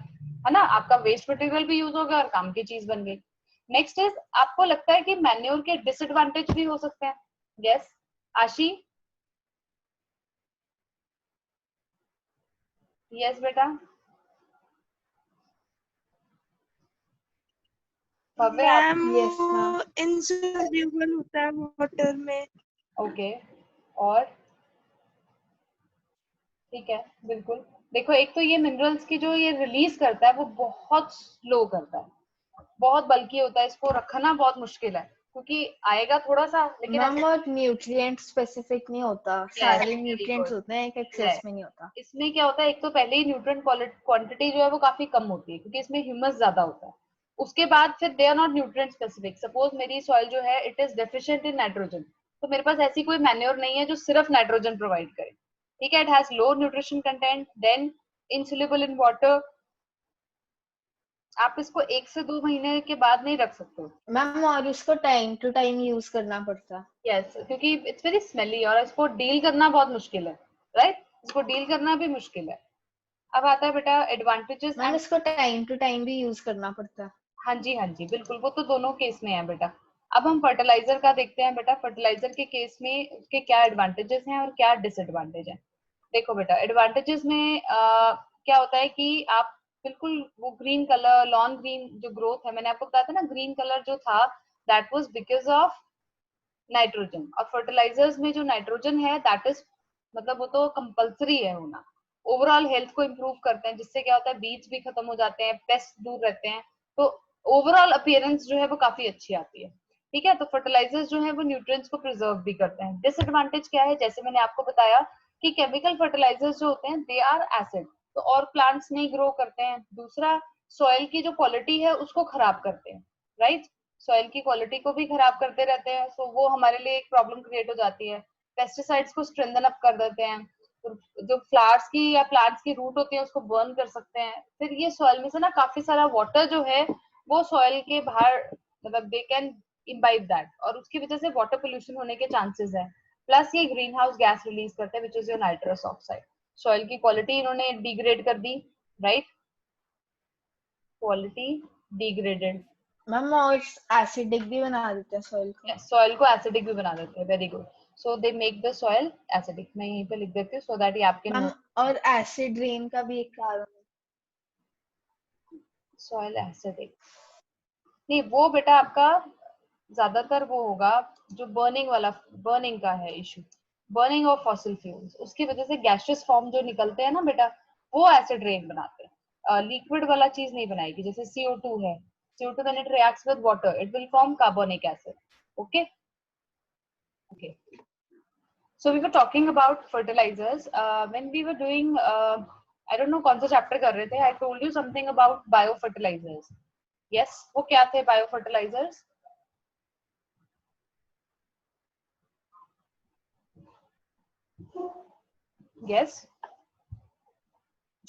है ना, आपका वेस्ट मटेरियल भी यूज हो गया और काम की चीज बन गई. नेक्स्ट इज, आपको लगता है कि मैन्योर के डिसएडवांटेज भी हो सकते हैं? यस आशी? यस बेटा. मैम Yes, वो ma'am. इनसॉल्युबल होता है वाटर में. ओके, और ठीक है, बिल्कुल. देखो, एक तो ये मिनरल्स की जो ये रिलीज करता है वो बहुत स्लो करता है, बहुत बल्कि होता है, इसको रखना बहुत मुश्किल है. क्योंकि आएगा थोड़ा सा, लेकिन मैम और न्यूट्रिएंट स्पेसिफिक नहीं होता, सारे very न्यूट्रिएंट्स good. होते हैं, एक एक्सेस Yes. में नहीं होता। इसमें क्या होता है, एक तो पहले ही न्यूट्रिएंट क्वांटिटी जो है वो काफी कम होती है क्योंकि इसमें ह्यूमस ज्यादा होता है। उसके बाद फिर they are not nutrient specific. Suppose मेरी सॉइल जो है it is deficient in nitrogen, तो मेरे पास ऐसी कोई मैन्योर नहीं है जो सिर्फ नाइट्रोजन प्रोवाइड करे, ठीक है। It has low nutrition content, then insoluble in water. आप इसको 1 से 2 महीने के बाद नहीं रख सकते। मैम और इसको टाइम टू टाइम यूज करना पड़ता है। यस, क्योंकि इट्स वेरी स्मेली और इसको डील करना बहुत मुश्किल है, राइट? इसको डील करना भी मुश्किल है। अब आता है बेटा एडवांटेजेस मैम एंड, इसको टाइम टू टाइम भी यूज करना पड़ता है। हाँ जी बिल्कुल, वो तो दोनों केस में है बेटा। अब हम फर्टिलाइजर का देखते हैं बेटा। फर्टिलाइजर के केस में उसके क्या एडवांटेजेस हैं और क्या डिसएडवांटेज है। देखो बेटा, एडवांटेजेस में क्या होता है कि आप बिल्कुल वो ग्रीन कलर, लॉन ग्रीन जो ग्रोथ है, मैंने आपको बताया था ना, ग्रीन कलर जो था that was because of nitrogen. और फर्टिलाइजर्स में जो नाइट्रोजन है दैट इज, मतलब वो तो कंपलसरी है होना। ओवरऑल हेल्थ को इम्प्रूव करते हैं, जिससे क्या होता है बीज भी खत्म हो जाते हैं, पेस्ट दूर रहते हैं, तो ओवरऑल अपीयरेंस जो है वो काफी अच्छी आती है, ठीक है। तो फर्टिलाइजर्स जो है वो न्यूट्रिएंट्स को प्रिजर्व भी करते हैं। डिसएडवांटेज क्या है, जैसे मैंने आपको बताया कि केमिकल फर्टिलाइजर्स जो होते हैं दे आर एसिड, तो और प्लांट्स नहीं ग्रो करते हैं। दूसरा, सॉइल की जो क्वालिटी है उसको खराब करते हैं, राइट? सॉइल की क्वालिटी को भी खराब करते रहते हैं, सो वो हमारे लिए एक प्रॉब्लम क्रिएट हो जाती है। पेस्टिसाइड्स को स्ट्रेंथन अप कर देते हैं, तो जो फ्लावर्स की या प्लांट्स की रूट होती है उसको बर्न कर सकते हैं। फिर ये सॉइल में से ना काफी सारा वाटर जो है वो सॉइल के बाहर, मतलब दे कैन इम्बाइब दैट, और उसकी वजह से वाटर पोल्यूशन होने के चांसेस है। प्लस ये ग्रीन हाउस गैस रिलीज करते हैं which is your nitrous oxide. Soil की क्वालिटी इन्होंने डिग्रेड कर दी, राइट? Quality degraded. मैम और एसिडिक भी बना देते हैं सॉइल को। सॉइल को एसिडिक भी बना देते हैं, very good. So they make the soil acidic. मैं यहीं पे लिख देती हूँ सो दैट ये आपके मैम नोट। और एसिड रेन का भी एक कारण है। सॉइल एसिडिक नहीं, वो बेटा आपका ज्यादातर वो होगा जो बर्निंग वाला, बर्निंग का है issue, burning of fossil fuels, उसकी वजह से गैसियस फॉर्म जो निकलते हैं ना बेटा, वो एसिड रेन बनाते हैं। लिक्विड वाला चीज नहीं बनाएगी। जैसे CO2 है, CO2 when it reacts with water it will form carbonic acid. Okay okay, so we were talking about fertilizers. When we were doing I don't know कौन सा चैप्टर कर रहे थे, I told you something about biofertilizers. Yes, वो क्या थे biofertilizers? Yes,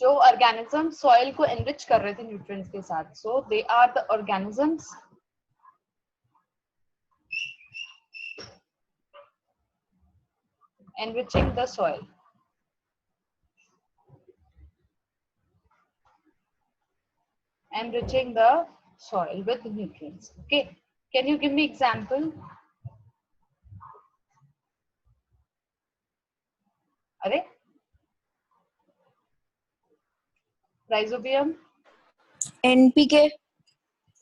जो organism soil को एनरिच कर रहे थे न्यूट्रिएंट्स के साथ, so they are the organisms enriching the soil. Enriching the soil with nutrients. Okay, can you give me example? अरे rhizobium, NPK,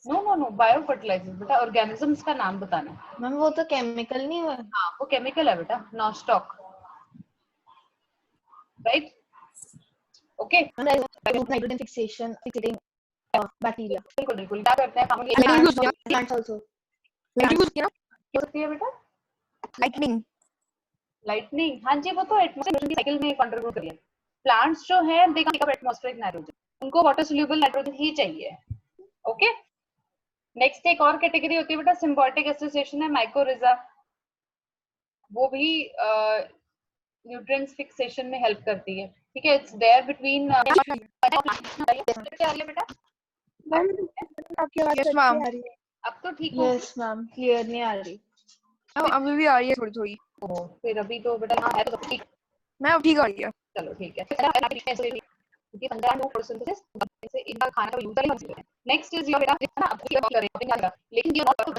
no bio fertilizer बेटा, ऑर्गेनिजम्स का नाम बताना। मैम वो तो केमिकल नहीं हुआ। हाँ वो केमिकल है बेटा, nostoc, right? Okay, nitrogen fixation, fixing bacteria. बिल्कुल बिल्कुल, क्या करते हैं हम ये Lightning भी होती है ना? Plants also. lightning भी होती है ना? हो सकती है बेटा, lightning, लाइटनिंग, हाँ जी, वो तो एटमॉस्फेरिक साइकिल में कंट्रीब्यूट करिए। प्लांट्स जो है they can take up atmospheric nitrogen, उनको वाटर सोल्यूबल नाइट्रोजन ही चाहिए। ओके, नेक्स्ट एक और कैटेगरी होती है बेटा, सिम्बायोटिक एसोसिएशन है, माइकोरिजा, वो भी न्यूट्रिएंट्स फिक्सेशन में हेल्प करती है, ठीक है। इट्स देयर बिटवीन बेटा। मैम आपकी आवाज Yes, अच्छी ma'am. आ रही है। अब तो ठीक हो यस मैम, क्लियर नहीं आ रही। अभी भी आ रही है थोड़ी थोड़ी। फिर अभी तो बेटा हाँ है तो सब ठीक। मैं अब ठीक आ रही है। चलो ठीक है, क्योंकि 15 लोग फोटोसिंथेसिस से इनका खाना का यूज नहीं करते हैं। नेक्स्ट इज योर बेटा, ना अब ये कर रहे हैं लेकिन ये नॉट अब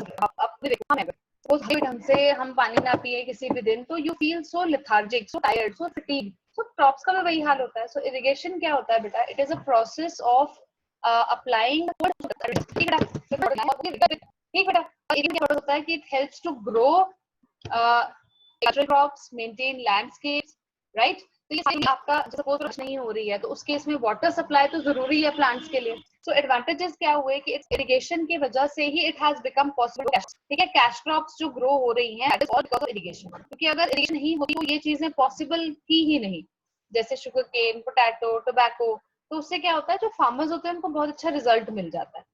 देखो ना, सपोज हर ढंग से हम पानी ना पिए किसी भी दिन तो you feel so lethargic, so tired, so fatigue. So crops का भी वही हाल होता है। सो इरिगेशन क्या होता है बेटा, it is a process of applying, ठीक बेटा, इरिगेशन क्या होता है कि it helps to grow natural crops, maintain landscapes, right? तो ये सारी आपका सपोज बारिश नहीं हो रही है तो उस केस में वाटर सप्लाई तो जरूरी है प्लांट्स के लिए। सो एडवांटेजेस क्या हुए कि इट्स इरिगेशन की वजह से ही इट हैज बिकम पॉसिबल। ठीक है, कैश क्रॉप्स जो ग्रो हो रही हैं that is all because of irrigation, क्योंकि अगर इरिगेशन नहीं होती तो ये चीजें पॉसिबल थी ही नहीं, जैसे शुगर केन, पोटैटो, टोबैको। तो उससे क्या होता है, जो फार्मर्स होते हैं उनको बहुत अच्छा रिजल्ट मिल जाता है।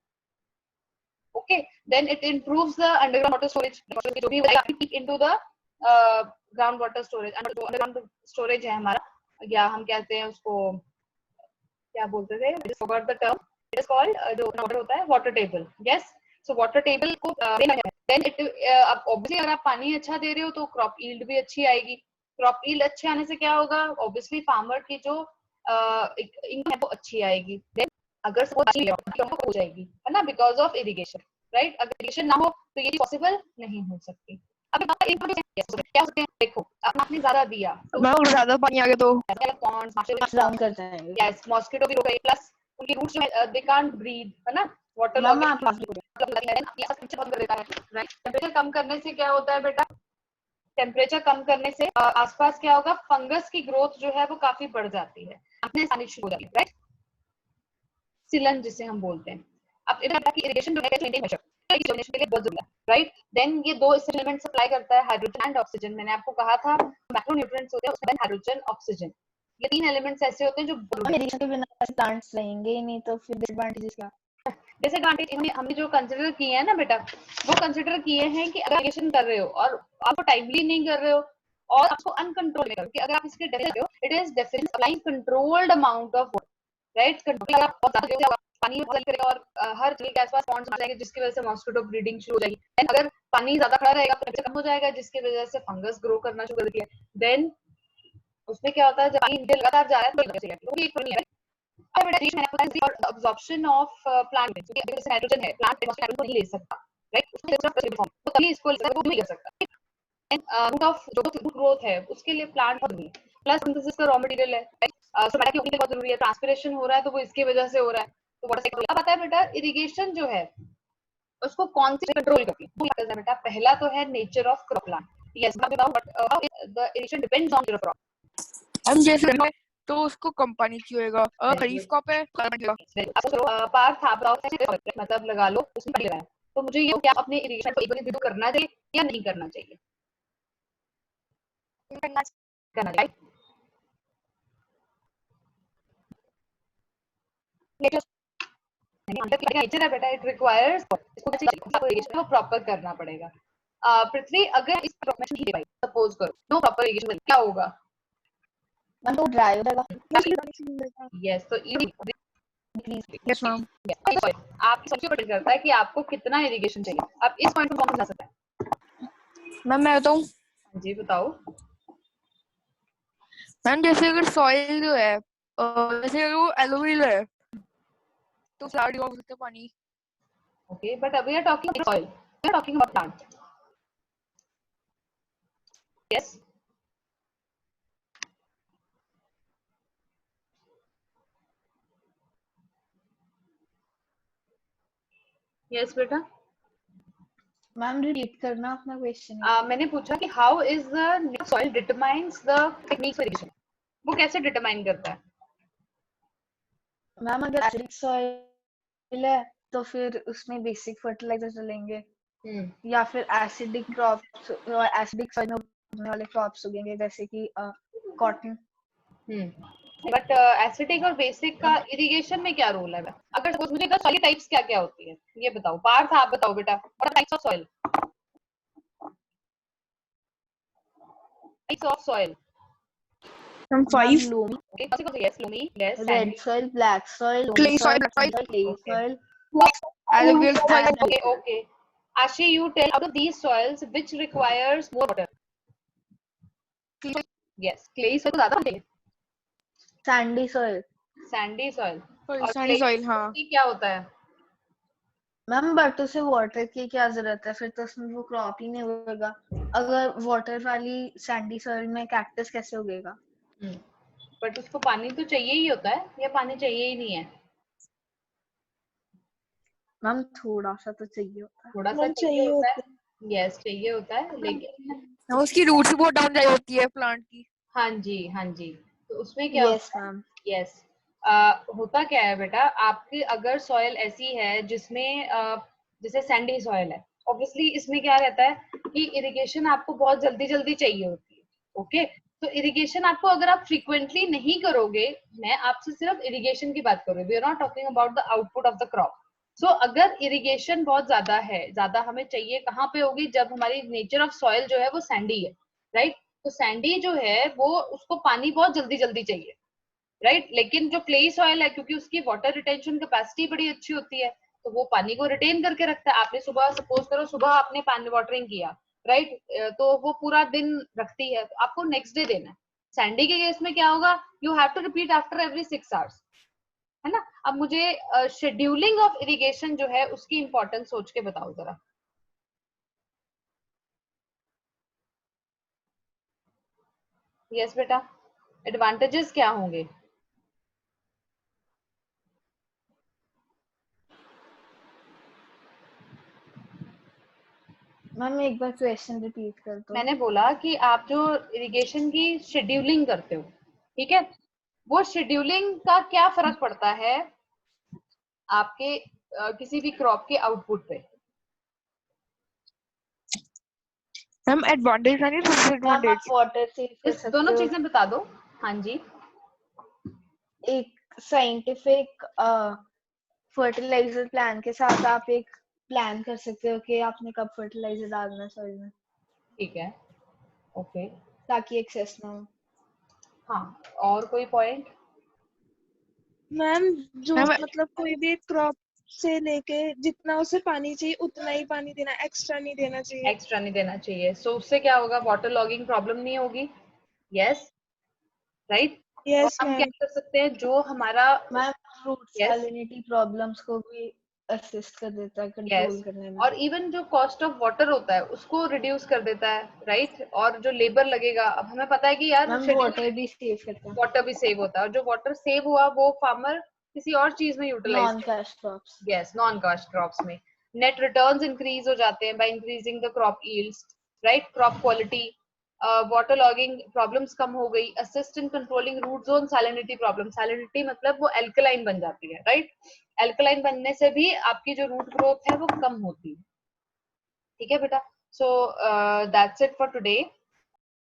Okay, then it improves the underground water storage, जो भी into the ground water storage. Underground storage है हमारा, या हम कहते हैं उसको क्या बोलते थे, I just forgot the term. It is called जो वाटर होता है water table. Yes, so water table को देन इट ऑब्वियसली अगर आप पानी अच्छा दे रहे हो तो क्रॉप यील्ड भी अच्छी आएगी। क्रॉप यील्ड अच्छे आने से क्या होगा, ऑब्वियसली फार्मर की जो इनकम है वो अच्छी आएगी। देन अगर सपोज हो जाएगी है ना, बिकॉज ऑफ इरिगेशन, राइट। अगर इरिगेशन ना हो तो ये पॉसिबल नहीं हो सकती। अब क्या होते हैं, देखो आपने ज्यादा दिया तो मैम अगर ज्यादा पानी आ गया तो ड्राउन कर जाएंगे। यस, मॉस्किटो भी हो गई, प्लस उनकी रूट्स जो है दे कांट ब्रीथ, है ना, वाटर मैम लॉगिंग आप बंद कर देता है, राइट। टेम्परेचर कम करने से क्या होता है बेटा, टेम्परेचर कम करने से आसपास क्या होगा, फंगस की ग्रोथ जो है वो काफी बढ़ जाती है, आपने आसानी शुरू हो जाती है, राइट। सिलन जिसे हम बोलते हैं। अब इधर की इरिगेशन जो है के लिए बहुत जरूरी है, राइट। देन ये दो एलिमेंट सप्लाई करता है, हाइड्रोजन एंड ऑक्सीजन। मैंने आपको कहा था मैक्रोन्यूट्रिएंट्स होते हैं, उसमें हाइड्रोजन, ऑक्सीजन, ये तीन एलिमेंट्स ऐसे होते हैं जो इरिगेशन के बिना प्लांट्स रहेंगे ही नहीं, तो फिर डिसएडवांटेजेस क्या? डिसएडवांटेज हमने जो कंसिडर किए हैं ना बेटा, वो कंसिडर किए हैं कि अगर इरिगेशन कर रहे हो और आपको टाइमली नहीं कर रहे हो और आपको अनकंट्रोल में कर रहे हो, कि अगर आप इसके डेफिनेट हो, it is definitely applying controlled amount of water, right. Control अगर आप बहुत ज्यादा पानी फैल करेगा और हर जगह के आसपास पॉन्ड्स बन जाएंगे, जिसकी वजह से मॉस्किटो ब्रीडिंग शुरू हो जाएगी। देन अगर पानी ज्यादा खड़ा रहेगा तो टेम्परेचर कम हो जाएगा, जिसकी वजह से फंगस ग्रो करना शुरू कर देती है। देन उसमें क्या होता है, जब पानी लगातार जा रहा है तो ये एक है absorption of plant, क्योंकि अगर जैसे नाइट्रोजन है, प्लांट एटमॉस्फेयर को नहीं ले सकता, राइट, उसको वो तभी इसको ले सकता है, वो नहीं कर सकता। रूट ऑफ जो ग्रोथ है उसके लिए प्लांट बहुत जरूरी है, प्लस सिंथेसिस का रॉ मटेरियल है, राइट। सोमैटिक के लिए बहुत जरूरी है, ट्रांसपिरेशन हो रहा है तो वो इसकी वजह से हो रहा है, तो वाटर साइकिल। अब आता है बेटा इरिगेशन जो है उसको कौन सी कंट्रोल करती है बेटा, पहला तो है nature of crop plant. Yes, the irrigation depends on crop. हम जैसे तो उसको कम पानी चाहिए होगा। खरीफ क्रॉप है पार्थ आप मतलब लगा लो उसमें पानी लगाया, तो मुझे ये क्या अपने इरिगेशन को एक बार रिव्यू करना चाहिए या नहीं करना चाहिए? करना चाहिए। नेचर है बेटा, इट रिक्वायर्स इसको इरिगेशन को प्रॉपर करना पड़ेगा। पृथ्वी अगर इस प्रॉपर नहीं दे पाई, सपोज करो नो प्रॉपर इरिगेशन, क्या होगा? मैम तो ड्राई हो जाएगा। यस, तो यस मैम। आपकी सबसे डिपेंड करता है कि आपको कितना इरिगेशन चाहिए। अब इस पॉइंट को कौन समझा सकता है? मैम मैं बताऊं, जी बताओ। मैम जैसे अगर सॉइल जो है जैसे अगर वो एलोवेरा है तो फ्लावर डिवॉल्व हो सकता है पानी। Okay, but we are talking about soil. We are talking about plant. Yes. Yes, बेटा। मैम रिपीट करना अपना क्वेश्चन। मैंने पूछा कि how is the soil determines the techniques for irrigation. वो कैसे डिटरमाइन करता है? मैम अगर एसिडिक सॉइल है तो फिर उसमें बेसिक फर्टिलाइजर डालेंगे, या फिर एसिडिक क्रॉप्स, एसिडिक सॉइल में उगने वाले क्रॉप्स उगेंगे जैसे कि कॉटन। बट एसिडिक और बेसिक का इरिगेशन में क्या रोल है? अगर सपोज मुझे सॉइल टाइप्स क्या क्या होती है ये बताओ। पार्थ आप बताओ बेटा, what types of soil? Types of soil हम 5 Lumi, yes, loamy, yes, red soil, black soil, clay soil, clay soil, alluvial soil. okay. Ashi, you tell out of these soils which requires more water? Yes, clay soil तो ज्यादा होती है। Sandy soil. Sandy soil और sandy clay soil, हाँ। की क्या होता है? मैम बट उसे वाटर की क्या जरूरत है, फिर तो उसमें वो क्रॉप ही नहीं होगा। अगर वाटर वाली सैंडी सॉइल में कैक्टस कैसे उगेगा? बट उसको पानी तो चाहिए ही होता है, या पानी चाहिए ही नहीं है? मैम थोड़ा सा तो चाहिए होता है। थोड़ा सा चाहिए होता है। यस, चाहिए होता है, लेकिन उसकी रूट्स बहुत डाउन जाई होती है प्लांट की। हाँ जी, हाँ जी। उसमें क्या यस मैम। यस होता क्या है बेटा, आपकी अगर सॉइल ऐसी है जिसमें जैसे सैंडी सॉइल है, ऑब्वियसली इसमें क्या रहता है कि इरिगेशन आपको बहुत जल्दी जल्दी चाहिए होती है। ओके, तो इरिगेशन आपको अगर आप फ्रीक्वेंटली नहीं करोगे, मैं आपसे सिर्फ इरिगेशन की बात कर रही हूँ, we are not talking about the output of the crop. So अगर इरिगेशन बहुत ज्यादा है, ज्यादा हमें चाहिए कहाँ पे होगी, जब हमारी नेचर ऑफ सॉइल जो है वो सैंडी है, राइट। तो सैंडी जो है वो उसको पानी बहुत जल्दी जल्दी चाहिए, राइट। लेकिन जो क्लेई सॉइल है, क्योंकि उसकी वाटर रिटेंशन कैपेसिटी बड़ी अच्छी होती है, तो वो पानी को रिटेन करके रखता है। आपने सुबह, सपोज करो सुबह आपने पानी वाटरिंग किया, राइट, तो वो पूरा दिन रखती है, तो आपको नेक्स्ट डे देना है। सैंडी के केस में क्या होगा, you have to repeat after every 6 hours, है ना। अब मुझे शेड्यूलिंग ऑफ इरिगेशन जो है उसकी इंपॉर्टेंस सोच के बताओ जरा। यस बेटा, एडवांटेजेस क्या होंगे? मैम एक बार क्वेश्चन रिपीट कर दो। मैंने बोला कि आप जो इरिगेशन की शेड्यूलिंग करते हो, ठीक है, वो शेड्यूलिंग का क्या फर्क पड़ता है आपके किसी भी क्रॉप के आउटपुट पे? मैम एडवांटेज यानी मैम आप डिसएडवांटेज? वाटर सेव कर इस सकते दोनों हो। चीजें बता दो। हाँ जी। एक साइंटिफिक फर्टिलाइजर प्लान के साथ आप एक प्लान कर सकते हो कि आपने कब फर्टिलाइजर डालना है सॉइल में, ठीक है, ओके। ताकि एक्सेस ना हो। हाँ, और कोई पॉइंट? मैम जो मैम मतलब कोई भी क्रॉप से लेके जितना उसे पानी चाहिए उतना ही पानी देना, एक्स्ट्रा नहीं देना चाहिए। एक्स्ट्रा नहीं देना चाहिए, सो उससे क्या होगा, वाटर लॉगिंग प्रॉब्लम नहीं होगी। Yes, right. और यस हम क्या मैम। कर सकते हैं, जो हमारा ma'am root yes salinity problems को भी असिस्ट कर देता है यस, कंट्रोल करने में। और इवन जो कॉस्ट ऑफ वाटर होता है उसको रिड्यूस कर देता है, राइट। और जो लेबर लगेगा, अब हमें पता है कि यार मैम शेड्यूल, वाटर भी सेव करता है। वाटर भी सेव होता है, और जो वाटर सेव हुआ वो फार्मर किसी और चीज में utilize non cash crops. Yes, non cast crops में नेट रिटर्न्स इंक्रीज हो जाते हैं by increasing the crop yields, right. Crop quality, water logging problems कम हो गई, assist in controlling root zone salinity problem. Salinity मतलब वो एल्कलाइन बन जाती है, राइट। एल्कलाइन बनने से भी आपकी जो रूट ग्रोथ है वो कम होती है। ठीक है बेटा, so that's it for today.